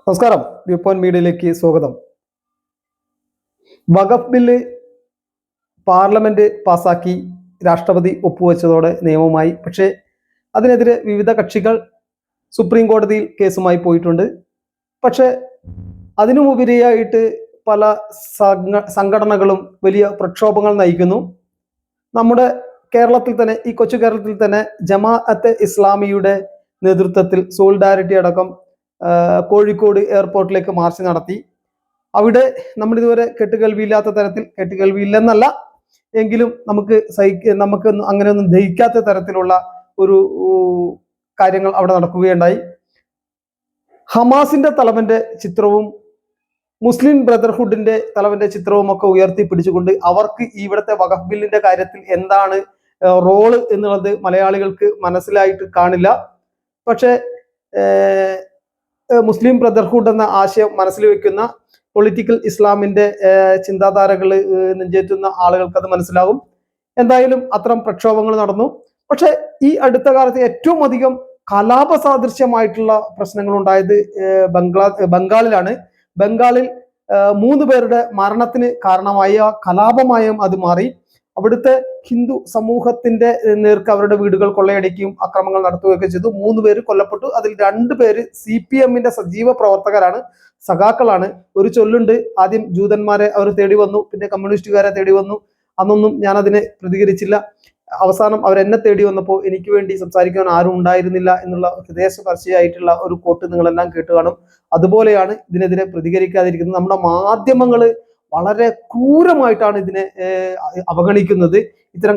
നമസ്കാരം. View point മീഡിയയിലേക്ക് സ്വാഗതം. വഖഫ് ബില്ല് പാർലമെന്റ് പാസാക്കി രാഷ്ട്രപതി ഒപ്പുവെച്ചതോടെ നിയമമായി. പക്ഷേ അതിനെതിരെ വിവിധ കക്ഷികൾ സുപ്രീം കോടതിയിൽ കേസുമായി പോയിട്ടുണ്ട്. പക്ഷേ അതിനുമുപരിയായിട്ട് പല സംഘടനകളും വലിയ പ്രക്ഷോഭങ്ങൾ നയിക്കുന്നു. നമ്മുടെ കേരളത്തിൽ തന്നെ, ഈ കൊച്ചു കേരളത്തിൽ തന്നെ ജമാഅത്തെ ഇസ്ലാമിയുടെ നേതൃത്വത്തിൽ സോളിഡാരിറ്റി അടക്കം കോഴിക്കോട് എയർപോർട്ടിലേക്ക് മാർച്ച് നടത്തി. അവിടെ നമ്മൾ ഇതുവരെ കേട്ടുകേൾവിയില്ലാത്ത തരത്തിൽ, കേട്ടുകേൾവിയില്ലെന്നല്ല എങ്കിലും നമുക്ക് അങ്ങനെയൊന്നും ദഹിക്കാത്ത തരത്തിലുള്ള ഒരു കാര്യങ്ങൾ അവിടെ നടക്കുകയുണ്ടായി. ഹമാസിന്റെ തലവന്റെ ചിത്രവും മുസ്ലിം ബ്രദർഹുഡിന്റെ തലവന്റെ ചിത്രവും ഒക്കെ ഉയർത്തി പിടിച്ചുകൊണ്ട് അവർക്ക് ഇവിടുത്തെ വഖഫ് ബില്ലിന്റെ കാര്യത്തിൽ എന്താണ് റോള് എന്നുള്ളത് മലയാളികൾക്ക് മനസ്സിലായിട്ട് കാണില്ല. പക്ഷേ മുസ്ലിം ബ്രദർഹുഡ് എന്ന ആശയം മനസ്സിൽ വെക്കുന്ന പൊളിറ്റിക്കൽ ഇസ്ലാമിന്റെ ചിന്താധാരകൾ നെഞ്ചേറ്റുന്ന ആളുകൾക്ക് അത് മനസ്സിലാകും. എന്തായാലും അത്തരം പ്രക്ഷോഭങ്ങൾ നടന്നു. പക്ഷെ ഈ അടുത്ത കാലത്ത് ഏറ്റവും അധികം കലാപ സാദൃശ്യമായിട്ടുള്ള പ്രശ്നങ്ങൾ ഉണ്ടായത് ബംഗാളിലാണ്. ബംഗാളിൽ 3 പേരുടെ മരണത്തിന് കാരണമായ കലാപമായും അത് മാറി. അവിടുത്തെ ഹിന്ദു സമൂഹത്തിന്റെ നേർക്ക് അവരുടെ വീടുകൾ കൊള്ളയടിക്കുകയും അക്രമങ്ങൾ നടത്തുകയൊക്കെ ചെയ്തു. 3 പേര് കൊല്ലപ്പെട്ടു. അതിൽ 2 പേര് CPM സജീവ പ്രവർത്തകരാണ്, സഖാക്കളാണ്. ഒരു ചൊല്ലുണ്ട്, ആദ്യം ജൂതന്മാരെ അവർ തേടി വന്നു, പിന്നെ കമ്മ്യൂണിസ്റ്റുകാരെ തേടി വന്നു. അന്നൊന്നും ഞാൻ അതിനെ പ്രതികരിച്ചില്ല. അവസാനം അവരെന്നെ തേടി വന്നപ്പോൾ എനിക്ക് വേണ്ടി സംസാരിക്കാൻ ആരും ഉണ്ടായിരുന്നില്ല എന്നുള്ള ഹൃദയസ്പർശിയായിട്ടുള്ള ഒരു കോട്ട് നിങ്ങളെല്ലാം കേട്ട് കാണും. അതുപോലെയാണ് ഇതിനെതിരെ പ്രതികരിക്കാതിരിക്കുന്നത്. നമ്മുടെ മാധ്യമങ്ങൾ വളരെ ക്രൂരമായിട്ടാണ് ഇതിനെ അവഗണിക്കുന്നത്. ഇത്തരം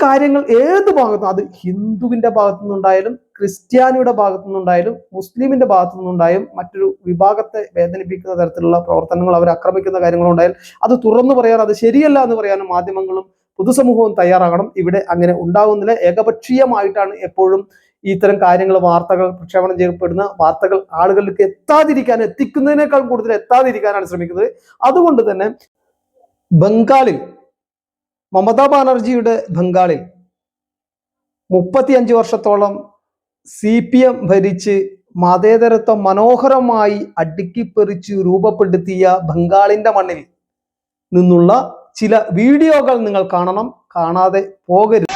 കാര്യങ്ങൾ ഏത് ഭാഗത്തും, അത് ഹിന്ദുവിന്റെ ഭാഗത്തു നിന്നുണ്ടായാലും ക്രിസ്ത്യാനിയുടെ ഭാഗത്തു നിന്നുണ്ടായാലും മുസ്ലിമിന്റെ ഭാഗത്തു നിന്നുണ്ടായാലും മറ്റൊരു വിഭാഗത്തെ വേദനിപ്പിക്കുന്ന തരത്തിലുള്ള പ്രവർത്തനങ്ങൾ, അവർ ആക്രമിക്കുന്ന കാര്യങ്ങളുണ്ടായാൽ അത് തുറന്നു പറയാൻ, അത് ശരിയല്ല എന്ന് പറയാനും മാധ്യമങ്ങളും പൊതുസമൂഹവും തയ്യാറാകണം. ഇവിടെ അങ്ങനെ ഉണ്ടാകുന്നില്ല. ഏകപക്ഷീയമായിട്ടാണ് എപ്പോഴും ഇത്തരം കാര്യങ്ങൾ, വാർത്തകൾ പ്രക്ഷേപണം ചെയ്യപ്പെടുന്ന വാർത്തകൾ ആളുകളിലേക്ക് എത്തിക്കുന്നതിനേക്കാൾ കൂടുതൽ എത്താതിരിക്കാനാണ് ശ്രമിക്കുന്നത്. അതുകൊണ്ട് തന്നെ ബംഗാളിൽ, മമതാ ബാനർജിയുടെ ബംഗാളിൽ 35 വർഷത്തോളം CPM ഭരിച്ച് മതേതരത്വം മനോഹരമായി അടുക്കിപ്പെറിച്ച് രൂപപ്പെടുത്തിയ ബംഗാളിന്റെ മണ്ണിൽ നിന്നുള്ള ചില വീഡിയോകൾ നിങ്ങൾ കാണണം, കാണാതെ പോകരുത്.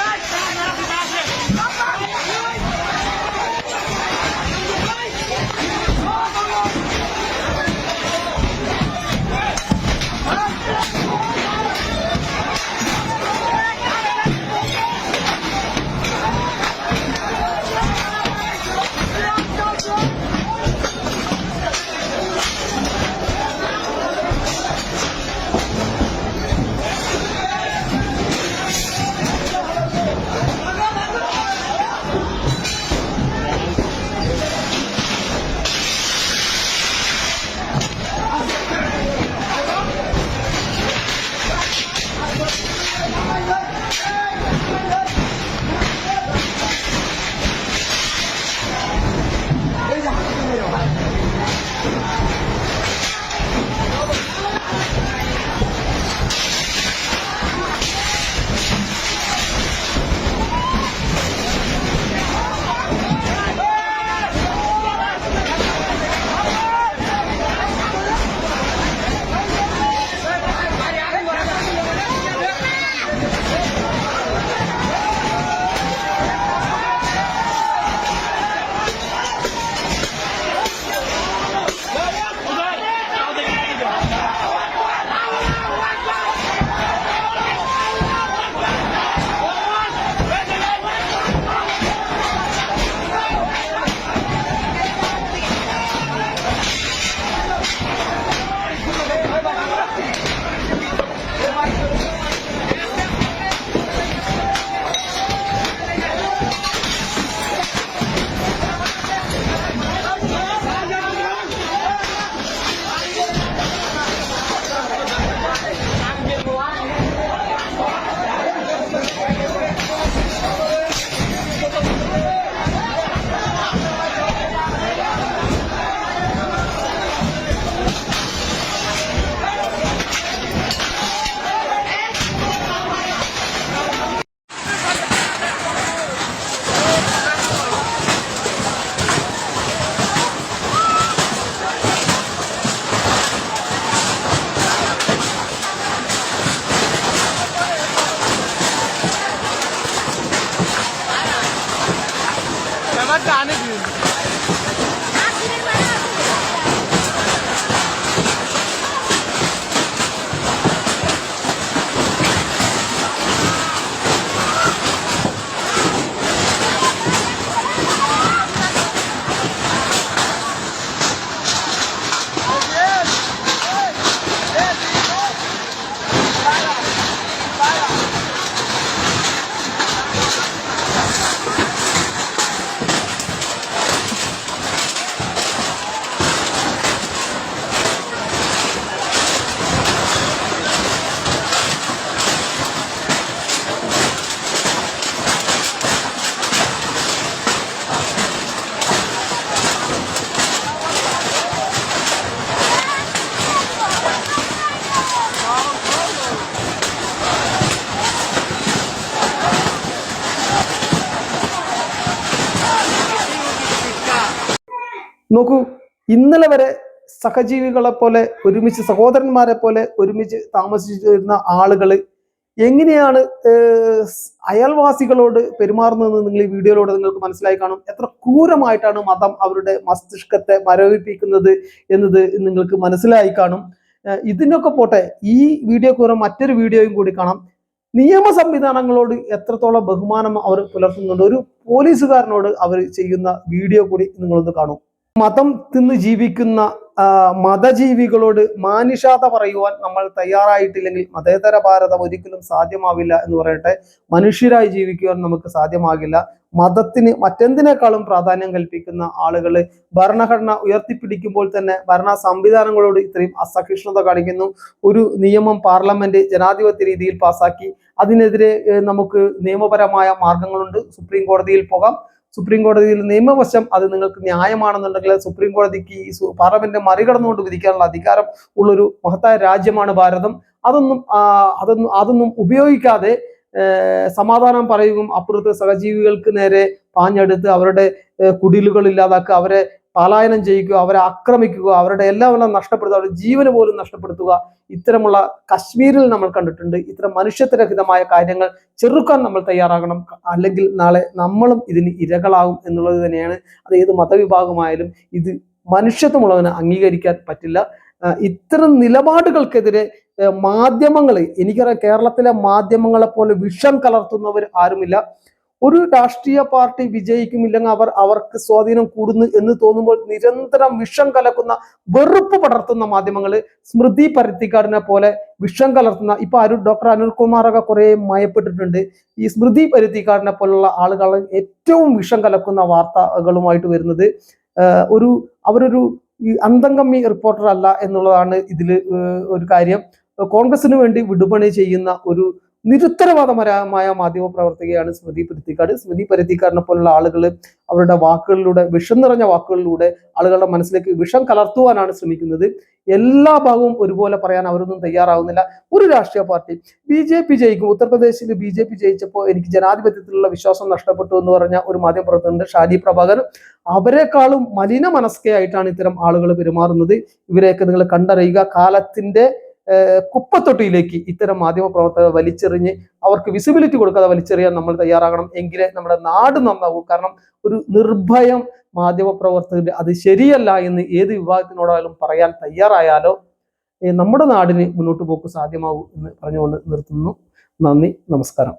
നോക്കൂ, ഇന്നലെ വരെ സഹജീവികളെ പോലെ ഒരുമിച്ച്, സഹോദരന്മാരെ പോലെ ഒരുമിച്ച് താമസിച്ചിരുന്ന ആളുകൾ എങ്ങനെയാണ് അയൽവാസികളോട് പെരുമാറുന്നതെന്ന് നിങ്ങൾ ഈ വീഡിയോയിലൂടെ നിങ്ങൾക്ക് മനസ്സിലായി കാണും. എത്ര ക്രൂരമായിട്ടാണ് മതം അവരുടെ മസ്തിഷ്കത്തെ മരവിപ്പിക്കുന്നത് എന്നത് നിങ്ങൾക്ക് മനസ്സിലായി കാണും. ഇതിനൊക്കെ പോട്ടെ, ഈ വീഡിയോ കൂടെ മറ്റൊരു വീഡിയോയും കൂടി കാണാം. നിയമ സംവിധാനങ്ങളോട് എത്രത്തോളം ബഹുമാനം അവർ പുലർത്തുന്നുണ്ട്, ഒരു പോലീസുകാരനോട് അവർ ചെയ്യുന്ന വീഡിയോ കൂടി നിങ്ങളൊന്ന് കാണൂ. മതം തിന്ന് ജീവിക്കുന്ന മതജീവികളോട് മാനുഷാത പറയുവാൻ നമ്മൾ തയ്യാറായിട്ടില്ലെങ്കിൽ മതേതര ഭാരതം ഒരിക്കലും സാധ്യമാവില്ല എന്ന് പറയട്ടെ. മനുഷ്യരായി ജീവിക്കുവാൻ നമുക്ക് സാധ്യമാകില്ല. മതത്തിന് മറ്റെന്തിനേക്കാളും പ്രാധാന്യം കൽപ്പിക്കുന്ന ആളുകൾ ഭരണഘടന ഉയർത്തിപ്പിടിക്കുമ്പോൾ തന്നെ ഭരണ സംവിധാനങ്ങളോട് ഇത്രയും അസഹിഷ്ണുത കാണിക്കുന്നു. ഒരു നിയമം പാർലമെന്റ് ജനാധിപത്യ രീതിയിൽ പാസാക്കി, അതിനെതിരെ നമുക്ക് നിയമപരമായ മാർഗങ്ങളുണ്ട്. സുപ്രീം കോടതിയിൽ പോകാം. സുപ്രീം കോടതിയിൽ നിയമവശം അത് നിങ്ങൾക്ക് ന്യായമാണെന്നുണ്ടെങ്കിൽ സുപ്രീം കോടതിക്ക് ഈ പാർലമെന്റിനെ മറികടന്നുകൊണ്ട് വിധിക്കാനുള്ള അധികാരം ഉള്ളൊരു മഹത്തായ രാജ്യമാണ് ഭാരതം. അതൊന്നും ഉപയോഗിക്കാതെ സമാധാനം പറയുകയും അപ്പുറത്ത് സഹജീവികൾക്ക് നേരെ പാഞ്ഞെടുത്ത് അവരുടെ കുടിലുകൾ ഇല്ലാതാക്കുക, അവരെ പലായനം ചെയ്യിക്കുക, അവരെ ആക്രമിക്കുക, അവരുടെ എല്ലാം നഷ്ടപ്പെടുത്തുക, അവരുടെ ജീവന് പോലും നഷ്ടപ്പെടുത്തുക, ഇത്തരമുള്ള കശ്മീരിൽ നമ്മൾ കണ്ടിട്ടുണ്ട്. ഇത്തരം മനുഷ്യത്വരഹിതമായ കാര്യങ്ങൾ ചെറുക്കാൻ നമ്മൾ തയ്യാറാകണം. അല്ലെങ്കിൽ നാളെ നമ്മളും ഇതിന് ഇരകളാകും എന്നുള്ളത് തന്നെയാണ്. അത് ഏത് മതവിഭാഗമായാലും ഇത് മനുഷ്യത്വമുള്ളതിന് അംഗീകരിക്കാൻ പറ്റില്ല. ഇത്തരം നിലപാടുകൾക്കെതിരെ മാധ്യമങ്ങൾ, എനിക്കറിയാം കേരളത്തിലെ മാധ്യമങ്ങളെ പോലെ വിഷം കലർത്തുന്നവർ ആരുമില്ല. ഒരു രാഷ്ട്രീയ പാർട്ടി വിജയിക്കുമില്ലെങ്കിൽ അവർക്ക് സ്വാധീനം കൂടുന്നു എന്ന് തോന്നുമ്പോൾ നിരന്തരം വിഷം കലക്കുന്ന, വെറുപ്പ് പടർത്തുന്ന മാധ്യമങ്ങൾ, സ്മൃതി പരുത്തിക്കാടിനെ പോലെ വിഷം കലർത്തുന്ന, ഇപ്പൊ ഡോക്ടർ അനിൽകുമാറൊക്കെ കുറെ മയപ്പെട്ടിട്ടുണ്ട്. ഈ സ്മൃതി പരുത്തിക്കാടിനെ പോലുള്ള ആളുകൾ ഏറ്റവും വിഷം കലക്കുന്ന വാർത്തകളുമായിട്ട് വരുന്നത്. അവരൊരു അന്തംകമ്മി റിപ്പോർട്ടർ അല്ല എന്നുള്ളതാണ് ഇതിൽ ഒരു കാര്യം. കോൺഗ്രസിന് വേണ്ടി വിടുപണി ചെയ്യുന്ന ഒരു നിരുത്തരവാദപരമായ മാധ്യമ പ്രവർത്തകയാണ് സ്മൃതി പരുത്തിക്കാട്. സ്മൃതി പരുത്തിക്കാടിനെ പോലുള്ള ആളുകൾ അവരുടെ വാക്കുകളിലൂടെ, വിഷം നിറഞ്ഞ വാക്കുകളിലൂടെ ആളുകളുടെ മനസ്സിലേക്ക് വിഷം കലർത്തുവാനാണ് ശ്രമിക്കുന്നത്. എല്ലാ ഭാഗവും ഒരുപോലെ പറയാൻ അവരൊന്നും തയ്യാറാവുന്നില്ല. ഒരു രാഷ്ട്രീയ പാർട്ടി BJP ജയിക്കും. ഉത്തർപ്രദേശിൽ BJP ജയിച്ചപ്പോൾ എനിക്ക് ജനാധിപത്യത്തിലുള്ള വിശ്വാസം നഷ്ടപ്പെട്ടു എന്ന് പറഞ്ഞ ഒരു മാധ്യമ പ്രവർത്തകനുണ്ട്, ഷാജി പ്രഭാകർ. അവരെക്കാളും മലിന മനസ്കയായിട്ടാണ് ഇത്തരം ആളുകൾ പെരുമാറുന്നത്. ഇവരെയൊക്കെ നിങ്ങൾ കണ്ടറിയുക. കാലത്തിന്റെ കുപ്പത്തൊട്ടിയിലേക്ക് ഇത്തരം മാധ്യമ പ്രവർത്തകർ വലിച്ചെറിഞ്ഞ് അവർക്ക് വിസിബിലിറ്റി കൊടുക്കാതെ വലിച്ചെറിയാൻ നമ്മൾ തയ്യാറാകണം. എങ്കിലേ നമ്മുടെ നാട് നന്നാവും. കാരണം ഒരു നിർഭയം മാധ്യമ പ്രവർത്തകർ അത് ശരിയല്ല എന്ന് ഏത് വിഭാഗത്തിനോടായാലും പറയാൻ തയ്യാറായാലോ നമ്മുടെ നാടിന് മുന്നോട്ട് പോക്ക് സാധ്യമാവും എന്ന് പറഞ്ഞുകൊണ്ട് നിർത്തുന്നു. നന്ദി, നമസ്കാരം.